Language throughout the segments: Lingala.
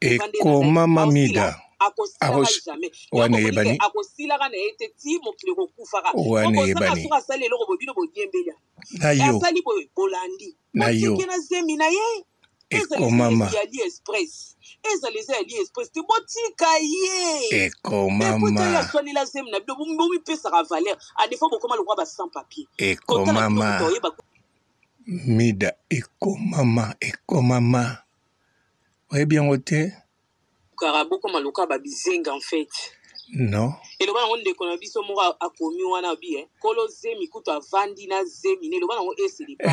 Et comment Mamida wane yebani wane yebani na yo et comment Mida ekomama ouais bien ôté Karabo comme aloka ba bizenga en fait. Non. Et le bana on de kona biso mo akomi wana bi kolo zemi kuto avandi na zemi ne le bana on eseli pa.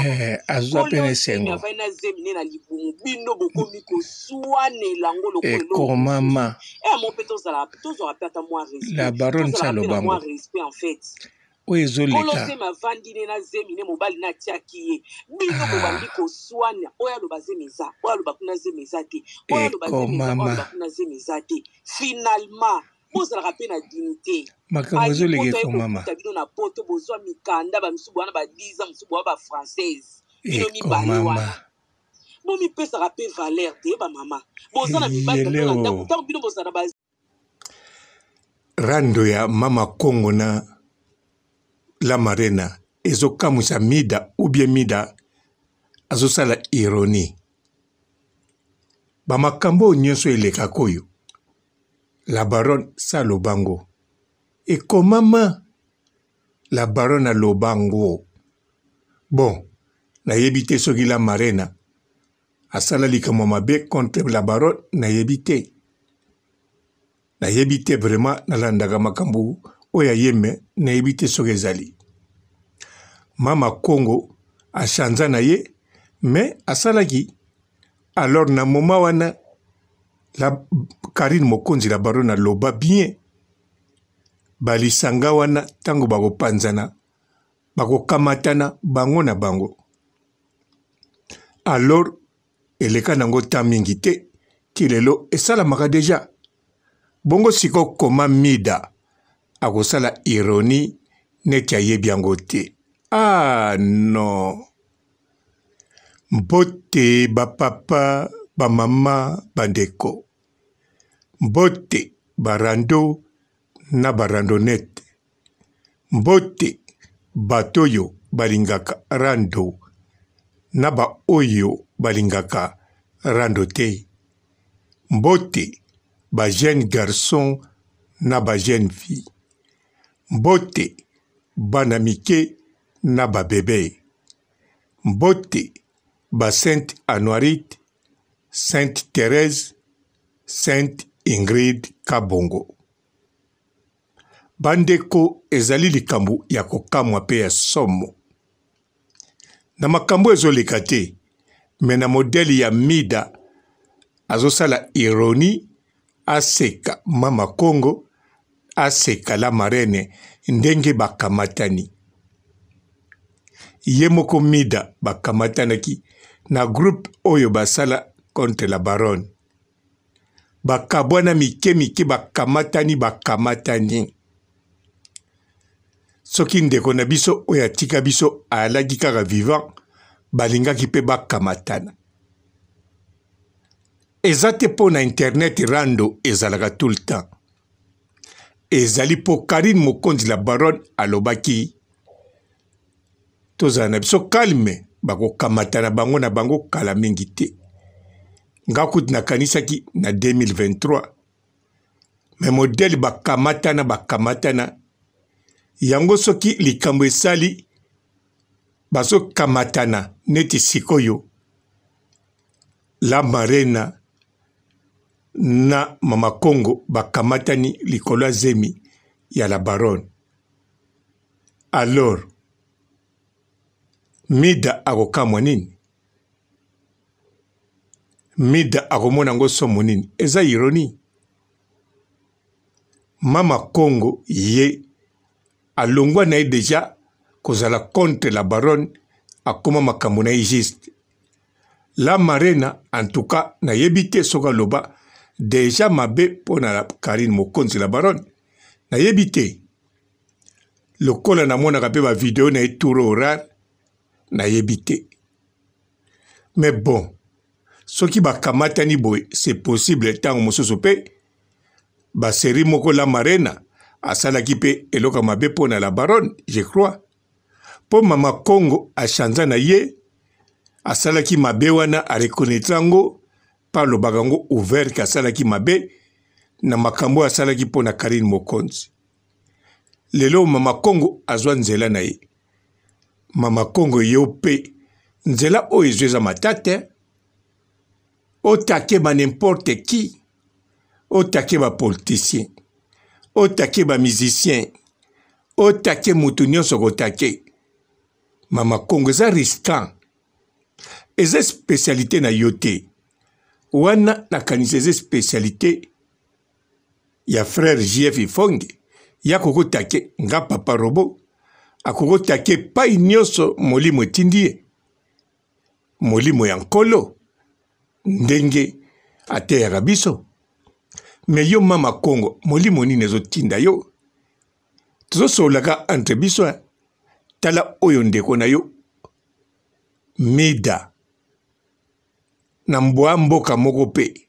Azwa pene sengo. Avandi na zemi ne na libumu bino bokomi ko swane lango lokolo. Ekomama. Mon peto za pata moi respect. La baronne Salobango. Respect en fait. Oui, zoleka. Kolo zemi avandi ne na zemi ne mobali na tiaki ye. Bino bobandi ko swane oya lo bazemeza. Oya lo bakuna zemeza te. Oya lo bazemeza oya lo bakuna zemeza te. Finalement, vous avez rappelé la dignité. Makambozo lege komama. Na poto bozwa mikanda ba misubu wana ba 10 ans misubu ba française. Bino mi bale wana. Bon mi pesa rappel valeur te ba mama. Bozana mi bale na ndako tant bino bozana ba Rando ya mama Kongo na la marena ezokamusa mida ou bien mida azosala ironie. Bamakambo nyonso eleka koyo. La baronne Salobango. Et comment la baronne a Lobango? Bon, na yebite soki la marena. Asala likamo mabe contre la baronne na yebite. Na yebite vraiment na landaga makambu oya yeme na yebite soki ezali. Mama Congo a chanza na ye, mais asalaki. Alors na moma wana la Karine Mokonzi la baronne loba bien. Balisanga wana tango bako panzana, bako kamatana bango na bango. Alors, eleka nango tamingi te, kilelo esala maka deja. Bongo siko koma mida, akosala ironie neti ayebi yango te. Ah non. Mbote ba papa, ba mama, bandeko. Mbote barando na barandonete. Mbote batoyo balingaka rando na ba oyo balingaka rando te. Mbote ba jeune garçon na ba jeune fille. Mbote bana mike na ba bébé. Mbote ba Sainte Anoirite, Sainte Thérèse, Sainte Ingrid Kabongo. Bandeko ezali likambo ya kokamwa pe ya somo. Na makambo ezoleka te, me na modeli ya mida azosala ironie, aseka mama Congo, aseka la marene ndenge bakamatani. Ye moko mida bakamatanaki na groupe oyo basala contre la baronne. Bakabwana mike bakamatani. Soki ndeko na biso oyo atika biso alaki kaka vivant, balingaki pe bakamatana. Eza te po na internet rando ezalaka tout le temps. Ezali po Karine Mokonzi la baronne alobaki. Tozala na biso calme, bako kamatana bango na bango kala mingi te. Ngakuti nakanisaki na 2023. Me modèle bakamatana. Yango soki likambo esali baso kamatana neti sikoyo. La marena na mama Congo bakamatani likolo zemi ya la baronne. Alors, mida akokamwa nini? Mida akomona ngo somo nini? Eza ironie. Mama Congo ye alongwa na ye deja kozala contre la baronne akoma makambo na ye juste. La marena en tout cas na yebite soka loba deja mabe pona la Karine Mokonzi la baronne. Na yebite. Lokola na mona kape ba video na ye tour oral na yebite. Mais bon, soki bakamatani boye c'est possible ntango mosusu mpe baseri moko la marena asalaki mpe eloko mabe mpo na la baronne, je crois. Po mama Congo achanza na ye asalaki mabe wana arekonetre yango par lobaka yango ouvert ke asalaki mabe na makambo asalaki mpo na Karine Mokonzi. Lelo mama Congo azwa nzela na ye. Mama Congo ye mpe nzela oyo ezwi eza matate, otake ba n'importe qui, otake ba politicien, otake ba musicien, otake mutu nyonso kotake. Mama Congo eza risquant, eza spécialité na yo te. Wana nakanisa eza spécialité ya frère JF Ifonge, ya kokotake nga papa robo, akokotake pai nyonso molimo etindi ye. Molimo ya nkolo ndenge ateyaka biso. Me yo mama Congo, molimo nini ezotinda yo? Tozosolaka entre biso, tala oyo ndeko na yo Mida na mbwa mboka moko pe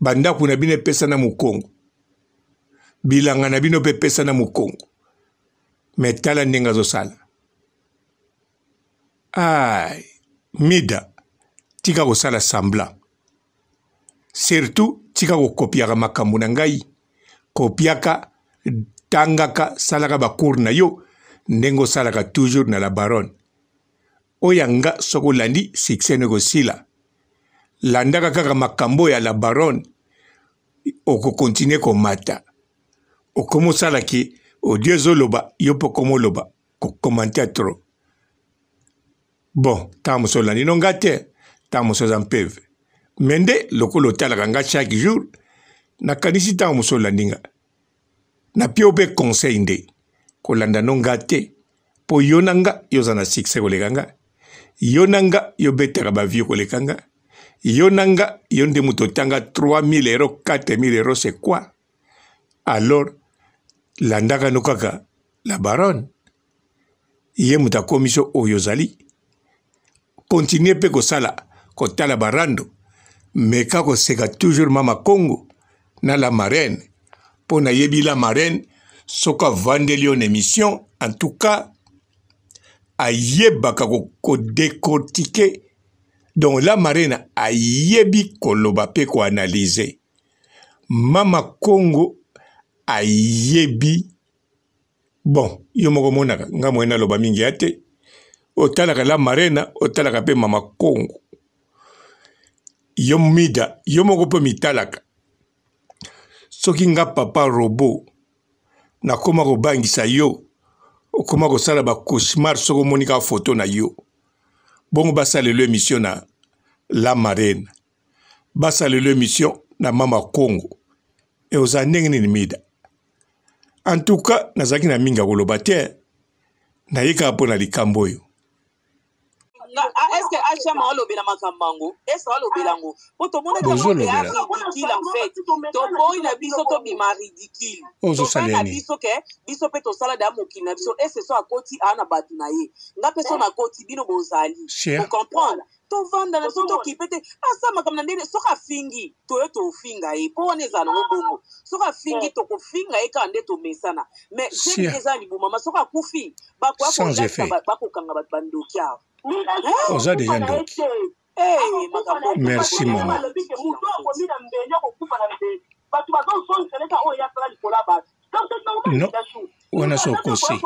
bandako na bino epesa na Mukongo, bilanga na bino pe pesa na Mukongo, me tala ndenge azosala. Ai, Mida tika kosala semblant, surtout tika kokopiaka makambo na ngai, kopiaka tangaka salaka bakour na yo ndenge osalaka toujours na la baronne. Oyanga soko landi succès ne kosila, landaka kaka makambo ya la baronne, oko continue komata, okomo salaki audio zoloba yo pokomo loba ko commenter trop. Bon, tamo solandi no ngate, tamo sozampeve. Mende lokolo talaka nga chaque jour, na kanisi tamo solandinga. Na pio be conseil nde kolanda no ngate po yonanga yozana succès kolekanga. Yonanga yo betaka ba vie kolekanga. Yonanga yonde mutotanga 3000 euros, 4000 euros, c'est quoi? Alors, landaka no kaka la baronne. Ye muta komisio oyozali. Continuez pe kosala kotala barando. Mais kako seka toujours mama Congo na la marraine. Pona yebi la marraine soka vandeli en émission. En tout cas, ayebaka ko décortiquer. Donc la marraine ayebi koloba pe ko analyser. Mama Congo ayebi. Bon, yo moko monaka nga mwena loba mingi ate. Otalaka la marraine, otalaka pe mama Congo. Yo Mida, yo moko pe mitalaka. Soki nga papa robo na koma ko bangisa yo, okoma ko sala ba cauchemar soko monika photo na yo. Bongo basale le émission na la marraine. Basale le émission na mama Congo. Et aux années ni Mida. En tout cas, nazaki na minga koloba te, na yeka po na likambo yo. Est-ce que Achama olobela makambango? Est-ce olobela ngo? Poto mona ka ridicule en fait. To boy na biso to bima ridicule. Ozo saleni. Biso ke biso pe to sala da mokina biso et ce soit akoti ana batuna ye. Nga pe so na koti bino bozali. Vous comprenez? To vanda na to ki pete asa makamna ndene soka fingi to yo to finga e po oneza na ngobongo. Soka fingi to ko finga e ka nde to mesana. Mais j'ai déjà libu mama soka kufi ba kwa ko la ba ko kanga bat bandokia. Oza déjà donc. Merci maman. Non, on a son conseil.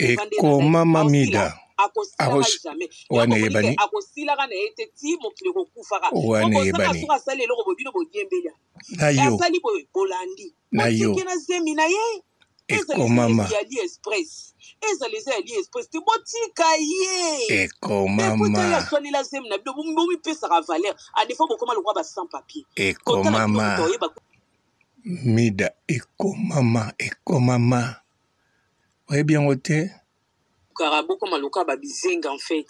Et comment Mida wana yebani wana yebani na yo et comment ma et comment ma et comment ma Mida ekomama. Ouais, bien ôté. Karabo comme aloka babizenga en fait.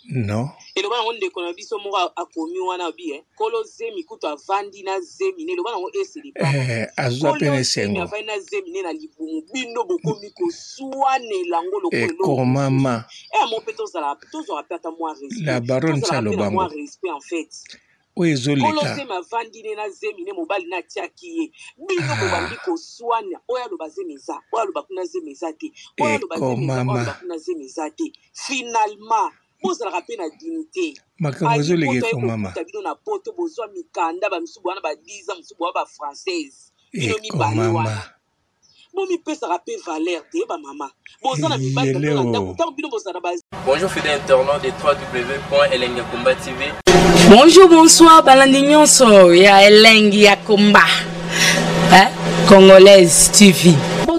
Non. Et le bana on de konabiso mo akomi wana bi kolo zemi kuto avandi na zemi ne le bana on eseli pa. Azwa pene sengo. Avandi na zemi ne na libumu bino bokomi ko suane lango lokolo. Ekomama. Mon peto zala toujours apata moi respect. La baronne Salobango. Moi respect en fait. Oui, Zolika. Kolo zemi avandi ne na zemi ne mobali na tiaki ye. Bino bobandi ko suane oya lo bazemeza. Oya lo bakuna zemeza te. Oya lo bazemeza oya lo bakuna zemeza te. Finalement vous avez rappelé la dignité. Makamozo lege komama. Tabino na poto bozo mikanda ba misubu na ba 10 ans misubu ba française. Bino mi balwa. Bon mi peut se rappeler valeur de ba maman. Bozo na mi ba na ndako bino bozo na ba. Bonjour fidèles internautes de www.elengiakomba TV. Bonjour, bonsoir, balandinyon so ya Elengiakomba. Congolaise TV.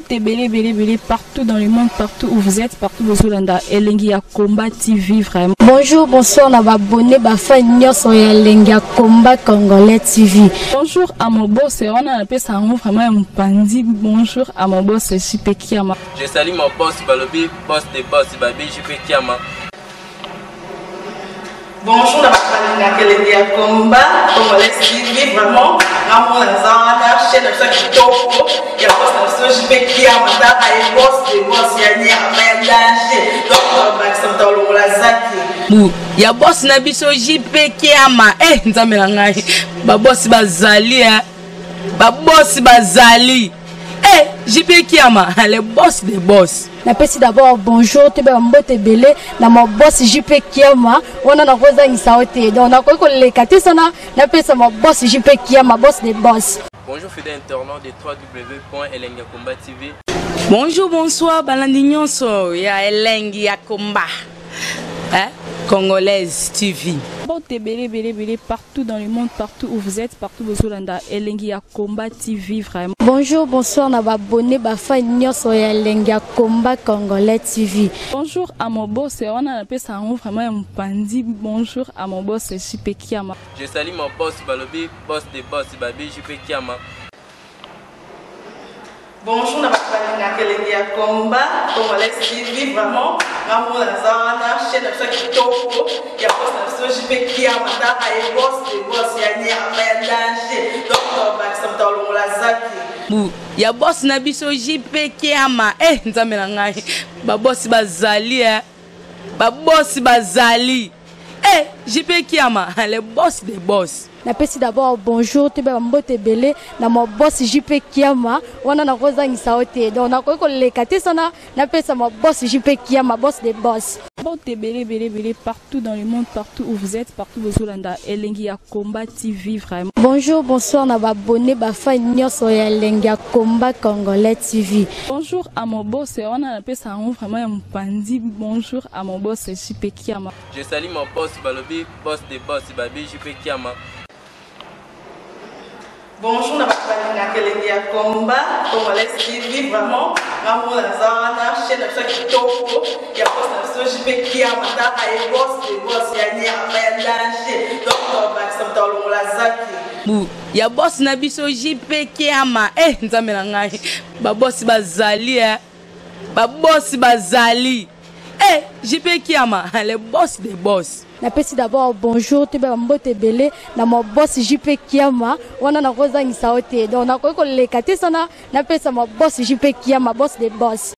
Belé partout dans le monde, partout où vous êtes, partout où vous êtes, Elengiakomba TV vraiment. Bonjour, bonsoir, on va abonner à Elengiakomba Congolais TV. Bonjour à mon boss, on a appelé ça vraiment un pandi. Bonjour à mon boss, JP Kiama. Je salue mon boss Balobi, boss des boss Babi, JP Kiama. Bonjour, à Elengiakomba Congolais TV vraiment. Ramon Lazana, chaîne de chaque topo, il y a pas de JP Kiama, et boss des boss, il y a ni à danger. Donc, Maxime Talon Lazaki. Il y a boss Nabiso JP Kiama. Nzamelanga. Ba boss bazali, ba boss bazali. JP Kiama, le boss des boss. Napesi d'abord bonjour, tu es mbote belé, na mon boss JP Kiama, on a na rosa insaote. Donc on a quoi que les katisana, napesi mon boss JP Kiama, boss des boss. Bonjour fidèles internautes de www.elengiakomba TV. Bonjour, bonsoir, balandinyon so ya Elengiakomba. Congolaise TV. Belé partout dans le monde, partout où vous êtes, partout où vous êtes, Elengiakomba TV vraiment. Bonjour, bonsoir, on va abonner à Elengiakomba Congolais TV. Bonjour à mon boss, on a appelé ça vraiment un pandi. Bonjour à mon boss, JP Kiama. Je salue mon boss Balobi, boss des boss Babi, JP Kiama. Bonjour, à Elengiakomba Congolais TV vraiment. Ramon Lazana, chaîne de chaque topo, il y a pas de JP Kiama, et boss des boss, il y a ni à danger. Donc, Maxime Talon Lazaki. Il y a boss Nabiso JP Kiama. Nzamelanga. Ba boss bazali, ba boss bazali. JP Kiama, le boss des boss. Napesi d'abord bonjour, tu es mbote belé, na mon boss JP Kiama, on a na rosa insaote. Donc on a quoi que les katisana, napesi mon boss JP Kiama, boss des boss. Belé partout dans le monde, partout où vous êtes, partout où vous êtes, Elengiakomba TV vraiment. Bonjour, bonsoir, on va abonner à Elengiakomba Congolais TV. Bonjour à mon boss, on a appelé ça vraiment un pandi. Bonjour à mon boss, JP Kiama. Je salue mon boss Balobi, boss des boss Babi, JP Kiama. Bonjour, à Elengiakomba Congolais TV vraiment. Ramon Lazana, chaîne de chaque topo, il y a pas de JP Kiama, et boss des boss, il y a ni à danger. Donc, Maxime Talon Lazaki. Il y a boss Nabiso JP Kiama. Nzamelanga. Ba boss bazali, ba boss bazali. JP Kiama, le boss des boss. Napesi d'abord bonjour, tu es mbote belé, na mon boss JP Kiama, on a na rosa insaote. Donc on a quoi que les katisana, napesi mon boss JP Kiama, boss des boss.